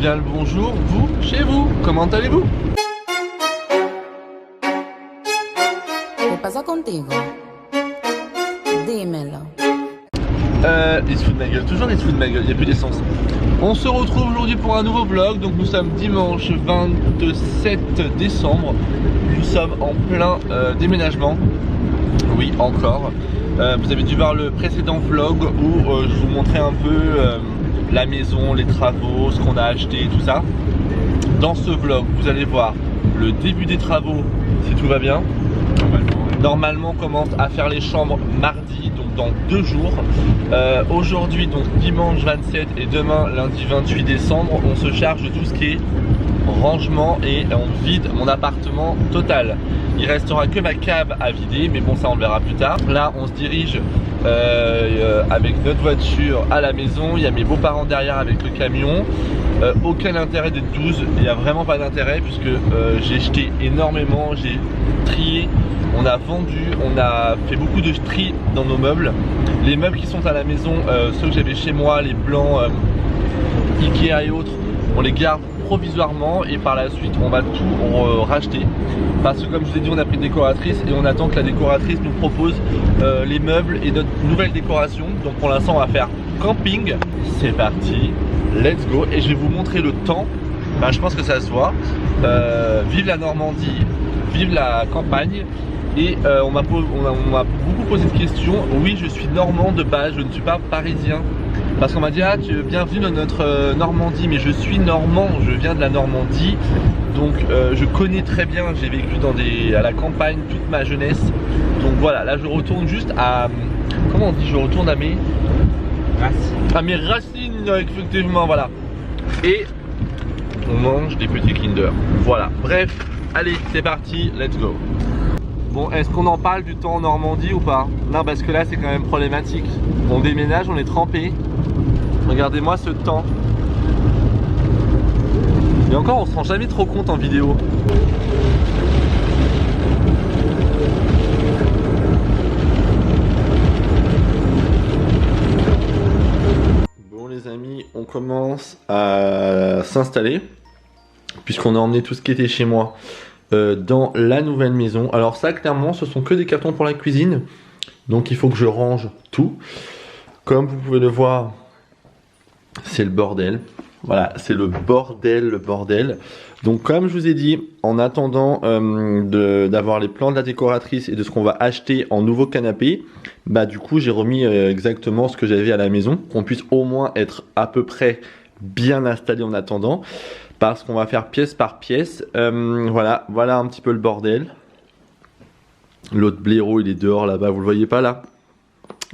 bien le bonjour, vous, chez vous. Comment allez-vous? ¿Qué pasa contigo? Dímelo. Il se fout de ma gueule, toujours il se fout de ma gueule, il n'y a plus d'essence. On se retrouve aujourd'hui pour un nouveau vlog, donc nous sommes dimanche 27 décembre. Nous sommes en plein déménagement. Oui, encore. Vous avez dû voir le précédent vlog où je vous montrais un peu la maison, les travaux, ce qu'on a acheté, tout ça. Dans ce vlog, vous allez voir le début des travaux, si tout va bien. Normalement, on commence à faire les chambres mardi, donc dans 2 jours. Aujourd'hui, donc dimanche 27 et demain, lundi 28 décembre, on se charge de tout ce qui est rangement et on vide mon appartement total. Il restera que ma cave à vider, mais bon, ça on le verra plus tard. Là, on se dirige avec notre voiture à la maison. Il y a mes beaux-parents derrière avec le camion. Aucun intérêt d'être 12, il n'y a vraiment pas d'intérêt puisque j'ai jeté énormément, j'ai trié, on a vendu, on a fait beaucoup de tri dans nos meubles. Les meubles qui sont à la maison, ceux que j'avais chez moi, les blancs, Ikea et autres, on les garde provisoirement et par la suite on va tout racheter parce que comme je vous ai dit, on a pris une décoratrice et on attend que la décoratrice nous propose les meubles et notre nouvelle décoration. Donc pour l'instant on va faire camping. C'est parti, let's go. Et je vais vous montrer le temps. Je pense que ça se voit. Vive la Normandie, vive la campagne. Et on m'a beaucoup posé de questions. Oui, je suis normand de base, je ne suis pas parisien. Parce qu'on m'a dit, ah, bienvenue dans notre Normandie. Mais je suis normand, je viens de la Normandie. Donc je connais très bien, j'ai vécu à la campagne toute ma jeunesse. Donc voilà, là je retourne juste à... Comment on dit? Je retourne à mes racines. À mes racines, effectivement, voilà. Et on mange des petits Kinder. Voilà, bref, allez, c'est parti, let's go. Bon, est-ce qu'on en parle du temps en Normandie ou pas? Non, parce que là c'est quand même problématique. On déménage, on est trempé. Regardez-moi ce temps. Et encore, on se rend jamais trop compte en vidéo. Bon les amis, on commence à s'installer. Puisqu'on a emmené tout ce qui était chez moi dans la nouvelle maison. Alors ça, clairement, ce sont que des cartons pour la cuisine. Donc il faut que je range tout. Comme vous pouvez le voir, c'est le bordel. Voilà, c'est le bordel. Donc comme je vous ai dit, en attendant d'avoir les plans de la décoratrice et de ce qu'on va acheter en nouveau canapé, bah du coup j'ai remis exactement ce que j'avais à la maison, qu'on puisse au moins être à peu près bien installé en attendant, parce qu'on va faire pièce par pièce. Voilà un petit peu le bordel. L'autre blaireau il est dehors là-bas, vous le voyez pas là?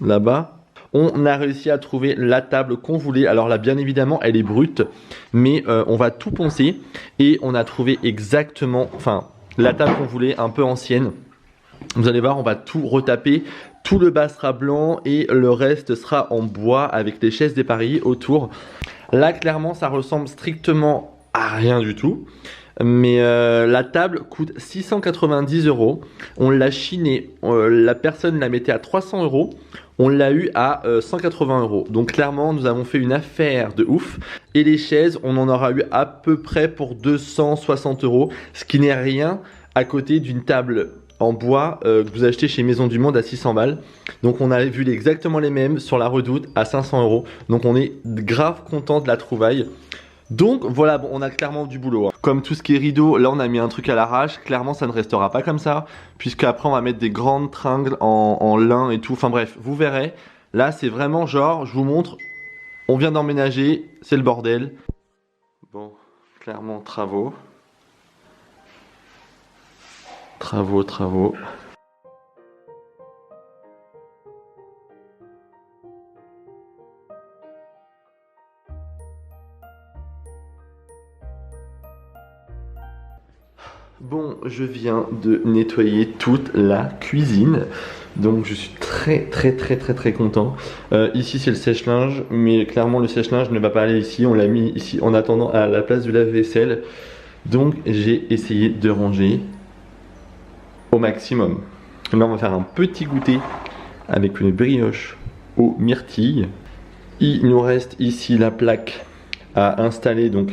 Là-bas. On a réussi à trouver la table qu'on voulait. Alors là, bien évidemment, elle est brute, mais on va tout poncer. Et on a trouvé exactement, la table qu'on voulait, un peu ancienne. Vous allez voir, on va tout retaper. Tout le bas sera blanc et le reste sera en bois avec les chaises dépareillées autour. Là, clairement, ça ressemble strictement à rien du tout. Mais la table coûte 690 €. On l'a chiné, la personne la mettait à 300 €. On l'a eu à 180 €. Donc clairement, nous avons fait une affaire de ouf. Et les chaises, on en aura eu à peu près pour 260 €. Ce qui n'est rien à côté d'une table en bois que vous achetez chez Maison du Monde à 600 balles. Donc on a vu exactement les mêmes sur la Redoute à 500 €. Donc on est grave content de la trouvaille. Donc voilà, bon, on a clairement du boulot. Comme tout ce qui est rideau, là on a mis un truc à l'arrache. Clairement ça ne restera pas comme ça, puisque après on va mettre des grandes tringles en lin et tout. Enfin bref, vous verrez. Là c'est vraiment genre, je vous montre, on vient d'emménager, c'est le bordel. Bon, clairement travaux. Travaux. Bon, je viens de nettoyer toute la cuisine. Donc je suis très content. Ici c'est le sèche-linge, mais clairement le sèche-linge ne va pas aller ici. On l'a mis ici en attendant à la place du lave-vaisselle. Donc j'ai essayé de ranger au maximum. Là on va faire un petit goûter avec une brioche aux myrtilles. Il nous reste ici la plaque à installer, donc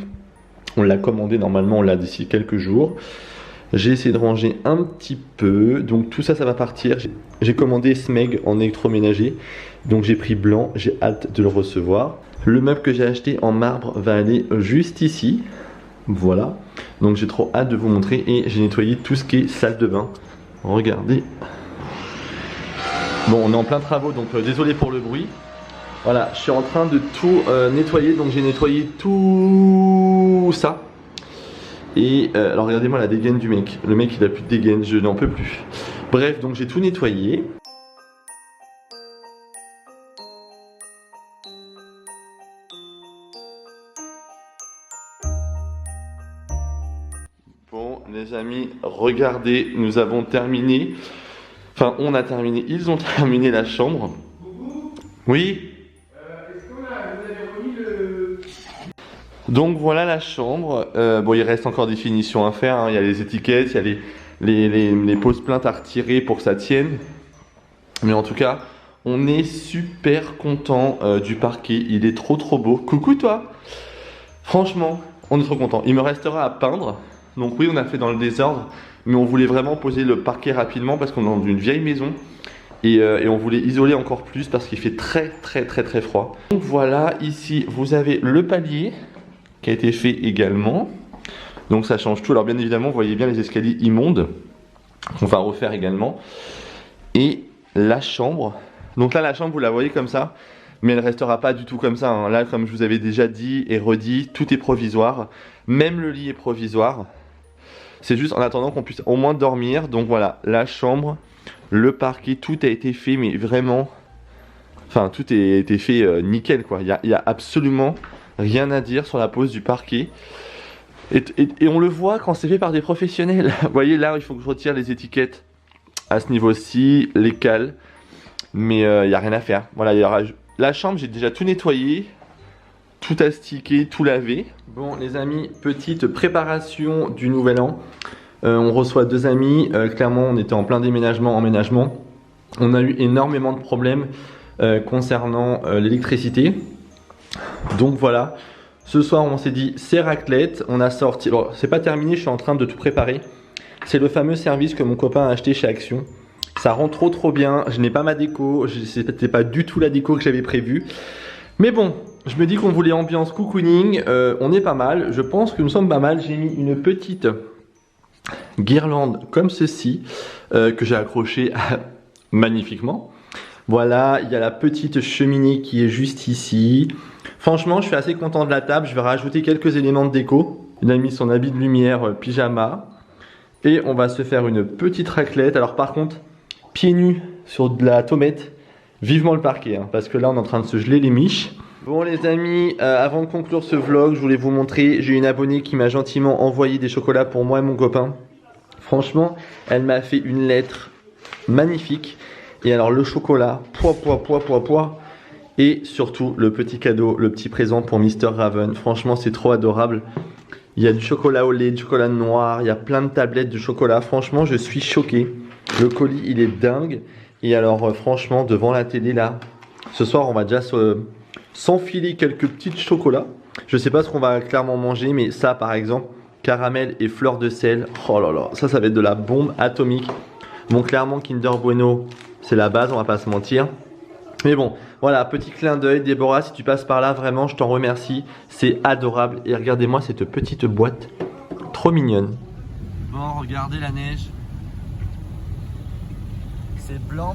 On l'a commandé, normalement on l'a d'ici quelques jours. J'ai essayé de ranger un petit peu, donc tout ça, ça va partir. J'ai commandé Smeg en électroménager, donc j'ai pris blanc, j'ai hâte de le recevoir. Le meuble que j'ai acheté en marbre va aller juste ici, voilà. Donc j'ai trop hâte de vous montrer et j'ai nettoyé tout ce qui est salle de bain. Regardez. Bon, on est en plein travaux, donc désolé pour le bruit. Voilà, je suis en train de tout nettoyer, donc j'ai nettoyé tout ça. Et alors regardez-moi la dégaine du mec. Le mec il a plus de dégaine, je n'en peux plus. Bref, donc j'ai tout nettoyé. Bon les amis, regardez, nous avons terminé. Enfin on a terminé, ils ont terminé la chambre. Oui. Est-ce qu'on a, vous avez remis le... Donc voilà la chambre. Bon, il reste encore des finitions à faire, hein. Il y a les étiquettes, il y a les pose-plaintes à retirer pour que ça tienne. Mais en tout cas, on est super content du parquet. Il est trop beau. Coucou toi. Franchement, on est trop content. Il me restera à peindre. Donc oui, on a fait dans le désordre, mais on voulait vraiment poser le parquet rapidement parce qu'on est dans une vieille maison. Et on voulait isoler encore plus parce qu'il fait très froid. Donc voilà, ici vous avez le palier qui a été fait également. Donc ça change tout. Alors bien évidemment, vous voyez bien les escaliers immondes qu'on va refaire également. Et la chambre. Donc là, la chambre, vous la voyez comme ça. Mais elle ne restera pas du tout comme ça, hein. Là, comme je vous avais déjà dit et redit, tout est provisoire. Même le lit est provisoire. C'est juste en attendant qu'on puisse au moins dormir. Donc voilà, la chambre, le parquet, tout a été fait, mais vraiment... Enfin, tout a été fait nickel, quoi. Il y a absolument rien à dire sur la pose du parquet. Et on le voit quand c'est fait par des professionnels. Vous voyez, là, il faut que je retire les étiquettes à ce niveau-ci, les cales. Mais il n'y a rien à faire. Voilà, il y aura... La chambre, j'ai déjà tout nettoyé, tout astiqué, tout lavé. Bon les amis, petite préparation du nouvel an. On reçoit 2 amis, clairement on était en plein déménagement, emménagement. On a eu énormément de problèmes concernant l'électricité. Donc voilà, ce soir on s'est dit c'est raclette, on a sorti... Alors c'est pas terminé, je suis en train de tout préparer. C'est le fameux service que mon copain a acheté chez Action. Ça rend trop bien, je n'ai pas ma déco, c'était pas du tout la déco que j'avais prévue. Mais bon, je me dis qu'on voulait ambiance cocooning, on est pas mal, je pense que nous sommes pas mal. J'ai mis une petite guirlande comme ceci, que j'ai accrochée magnifiquement. Voilà, il y a la petite cheminée qui est juste ici. Franchement, je suis assez content de la table, je vais rajouter quelques éléments de déco. Il a mis son habit de lumière pyjama. Et on va se faire une petite raclette. Alors par contre, pieds nus sur de la tomate, vivement le parquet, hein, parce que là on est en train de se geler les miches. Bon les amis, avant de conclure ce vlog, je voulais vous montrer, j'ai une abonnée qui m'a gentiment envoyé des chocolats pour moi et mon copain. Franchement, elle m'a fait une lettre magnifique. Et alors le chocolat, poids. Et surtout le petit cadeau, le petit présent pour Mr Raven. Franchement c'est trop adorable. Il y a du chocolat au lait, du chocolat noir, il y a plein de tablettes de chocolat. Franchement je suis choqué. Le colis il est dingue. Et alors franchement devant la télé là, ce soir on va déjà s'enfiler quelques petites chocolats. Je sais pas ce qu'on va clairement manger, mais ça par exemple, caramel et fleur de sel. Oh là là, ça va être de la bombe atomique. Bon clairement Kinder Bueno c'est la base, on va pas se mentir. Mais bon, voilà, petit clin d'œil. Déborah, si tu passes par là, vraiment je t'en remercie. C'est adorable. Et regardez-moi cette petite boîte, trop mignonne. Bon, regardez la neige. C'est blanc.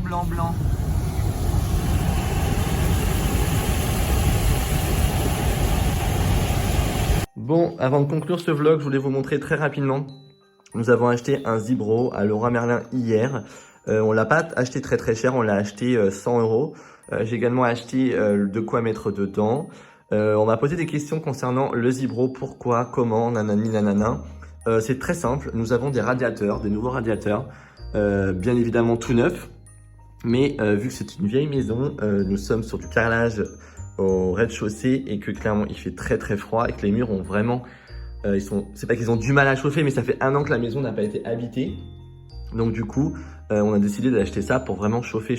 Bon, avant de conclure ce vlog, je voulais vous montrer très rapidement. Nous avons acheté un Zibro à Leroy Merlin hier. On l'a pas acheté très cher, on l'a acheté 100 €. J'ai également acheté de quoi mettre dedans. On m'a posé des questions concernant le Zibro, pourquoi, comment, nanani nanana. C'est très simple, nous avons des radiateurs, des nouveaux radiateurs, bien évidemment tout neufs. Mais vu que c'est une vieille maison, nous sommes sur du carrelage au rez-de-chaussée et que clairement il fait très froid et que les murs ont vraiment... c'est pas qu'ils ont du mal à chauffer, mais ça fait 1 an que la maison n'a pas été habitée. Donc du coup, On a décidé d'acheter ça pour vraiment chauffer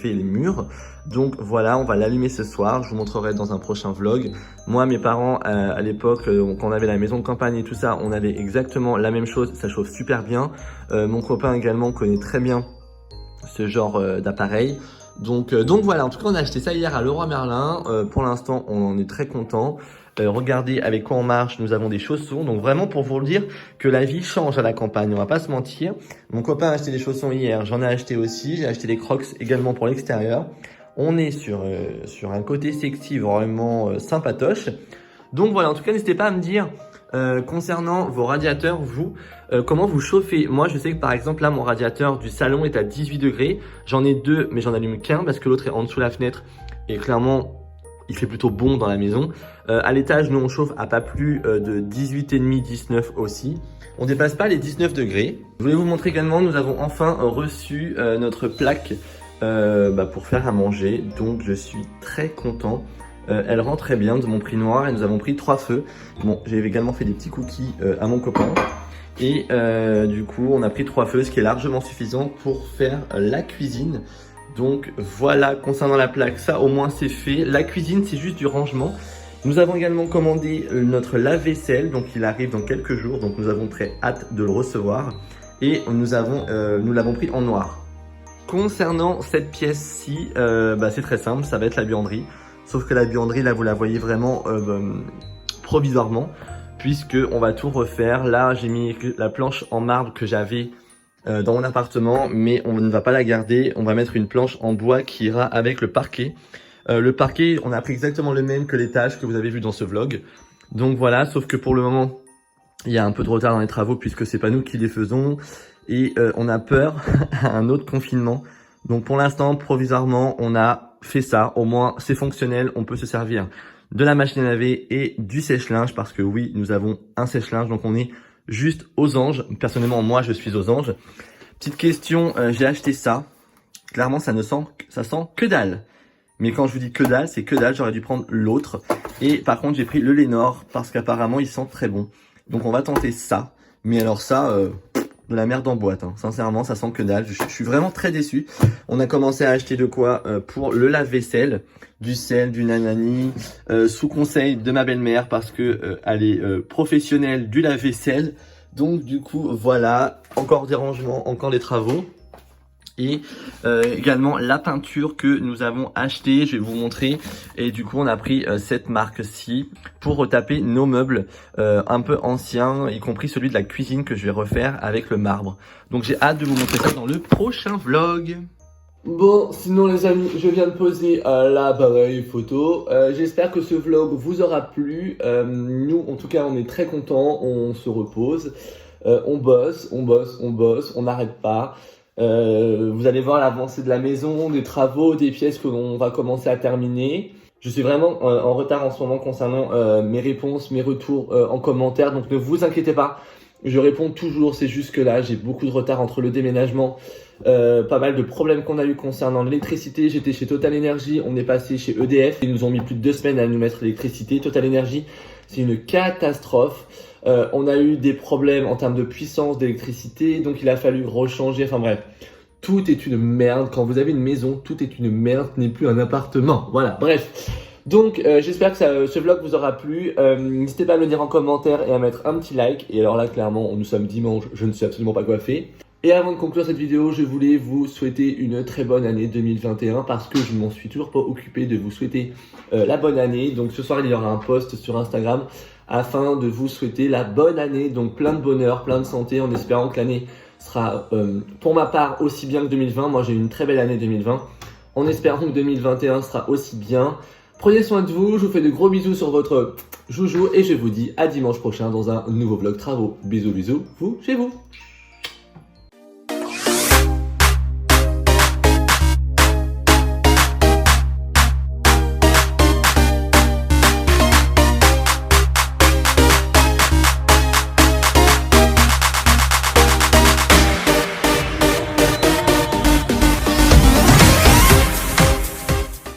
les murs. Donc voilà, on va l'allumer ce soir. Je vous montrerai dans un prochain vlog. Moi, mes parents, à l'époque, quand on avait la maison de campagne et tout ça, on avait exactement la même chose. Ça chauffe super bien. Mon copain également connaît très bien ce genre d'appareil. Donc voilà, en tout cas, on a acheté ça hier à Leroy Merlin. Pour l'instant, on en est très content. Regardez avec quoi on marche, nous avons des chaussons. Donc vraiment pour vous le dire que la vie change à la campagne, on va pas se mentir. Mon copain a acheté des chaussons hier, j'en ai acheté aussi. J'ai acheté des Crocs également pour l'extérieur. On est sur un côté sexy vraiment sympatoche. Donc voilà, en tout cas n'hésitez pas à me dire concernant vos radiateurs, vous, comment vous chauffez. Moi je sais que par exemple là mon radiateur du salon est à 18 degrés. J'en ai deux mais j'en allume qu'un parce que l'autre est en dessous de la fenêtre. Et clairement il fait plutôt bon dans la maison. À l'étage, nous on chauffe à pas plus de 18,5, 19 aussi. On dépasse pas les 19 degrés. Je voulais vous montrer également, nous avons enfin reçu notre plaque pour faire à manger. Donc je suis très content. Elle rend très bien de mon prix noir et nous avons pris 3 feux. Bon, j'ai également fait des petits cookies à mon copain. Et du coup, on a pris 3 feux, ce qui est largement suffisant pour faire la cuisine. Donc voilà, concernant la plaque, ça au moins c'est fait. La cuisine, c'est juste du rangement. Nous avons également commandé notre lave-vaisselle, donc il arrive dans quelques jours. Donc nous avons très hâte de le recevoir. Et nous l'avons pris en noir. Concernant cette pièce-ci, c'est très simple, ça va être la buanderie. Sauf que la buanderie, là, vous la voyez vraiment provisoirement, puisque on va tout refaire. Là, j'ai mis la planche en marbre que j'avais dans mon appartement, mais on ne va pas la garder. On va mettre une planche en bois qui ira avec le parquet. Le parquet, on a pris exactement le même que l'étage que vous avez vu dans ce vlog. Donc voilà, sauf que pour le moment, il y a un peu de retard dans les travaux puisque c'est pas nous qui les faisons. Et on a peur à un autre confinement. Donc pour l'instant, provisoirement, on a fait ça. Au moins, c'est fonctionnel. On peut se servir de la machine à laver et du sèche-linge parce que oui, nous avons un sèche-linge. Donc on est juste aux anges. Personnellement, moi, je suis aux anges. Petite question, j'ai acheté ça. Clairement, ça sent que dalle. Mais quand je vous dis que dalle, c'est que dalle. J'aurais dû prendre l'autre. Et par contre, j'ai pris le Lénore parce qu'apparemment, il sent très bon. Donc, on va tenter ça. Mais alors ça, de la merde en boîte. Hein. Sincèrement, ça sent que dalle. Je suis vraiment très déçu. On a commencé à acheter de quoi pour le lave-vaisselle, du sel, du nanani, sous conseil de ma belle-mère parce que elle est professionnelle du lave-vaisselle. Donc du coup, voilà, encore des rangements, encore des travaux. Et également la peinture que nous avons achetée, je vais vous montrer. Et du coup on a pris cette marque-ci pour retaper nos meubles un peu anciens, y compris celui de la cuisine que je vais refaire avec le marbre. Donc j'ai hâte de vous montrer ça dans le prochain vlog. Bon, sinon les amis, je viens de poser l'appareil photo. J'espère que ce vlog vous aura plu. Nous, en tout cas, on est très contents. On se repose. On bosse, on n'arrête pas. Vous allez voir l'avancée de la maison, des travaux, des pièces que l'on va commencer à terminer. Je suis vraiment en retard en ce moment concernant mes réponses, mes retours en commentaire. Donc ne vous inquiétez pas. Je réponds toujours, c'est juste que là, j'ai beaucoup de retard entre le déménagement, pas mal de problèmes qu'on a eu concernant l'électricité. J'étais chez Total Energy, on est passé chez EDF. Ils nous ont mis plus de 2 semaines à nous mettre l'électricité. Total Energy, c'est une catastrophe. On a eu des problèmes en termes de puissance d'électricité, donc il a fallu rechanger. Enfin bref, tout est une merde. Quand vous avez une maison, tout est une merde, ce n'est plus un appartement. Voilà, bref. Donc j'espère que ce vlog vous aura plu. N'hésitez pas à me le dire en commentaire et à mettre un petit like. Et alors là, clairement, nous sommes dimanche, je ne sais absolument pas quoi faire. Et avant de conclure cette vidéo, je voulais vous souhaiter une très bonne année 2021 parce que je ne m'en suis toujours pas occupé de vous souhaiter la bonne année. Donc ce soir, il y aura un post sur Instagram afin de vous souhaiter la bonne année. Donc plein de bonheur, plein de santé en espérant que l'année sera pour ma part aussi bien que 2020. Moi, j'ai eu une très belle année 2020 en espérant que 2021 sera aussi bien. Prenez soin de vous, je vous fais de gros bisous sur votre joujou et je vous dis à dimanche prochain dans un nouveau vlog travaux. Bisous, bisous, vous, chez vous.